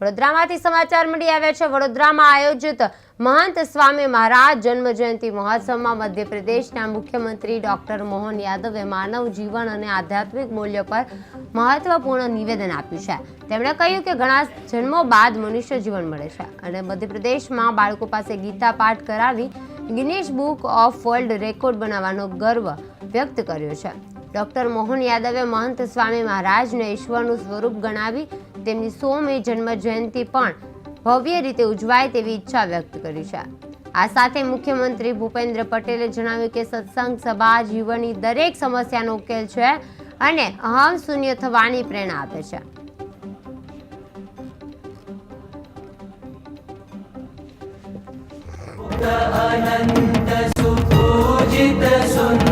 વડોદરામાંથી સમાચાર મળી આવ્યા છે। વડોદરામાં આયોજિત મહંત સ્વામી મહારાજ જન્મ જયંતિ મહોત્સવમાં મધ્યપ્રદેશના મુખ્યમંત્રી ડોક્ટર મોહન યાદવે માનવ જીવન અને આધ્યાત્મિક મૂલ્યો પર મહત્વપૂર્ણ નિવેદન આપ્યું છે। તેમણે કહ્યું કે ઘણા જન્મો બાદ મનુષ્ય જીવન મળે છે અને મધ્યપ્રદેશમાં બાળકો પાસે ગીતા પાઠ કરાવી Guinness book of world record બનાવવાનો ગર્વ વ્યક્ત કર્યો છે। ડોક્ટર મોહન યાદવે મહંત સ્વામી મહારાજને ઈશ્વરનું સ્વરૂપ ગણાવી તેમની 100મી જન્મ જયંતિ પણ ભવ્ય રીતે ઉજવાય તેવી ઈચ્છા વ્યક્ત કરી છે। આ સાથે મુખ્યમંત્રી ભૂપેન્દ્ર પટેલે જણાવ્યું કે સત્સંગ સભા જીવનની દરેક સમસ્યાનો ઉકેલ છે અને અહમ શૂન્ય થવાની પ્રેરણા આપે છે। अनंत सुपूजित सुंदर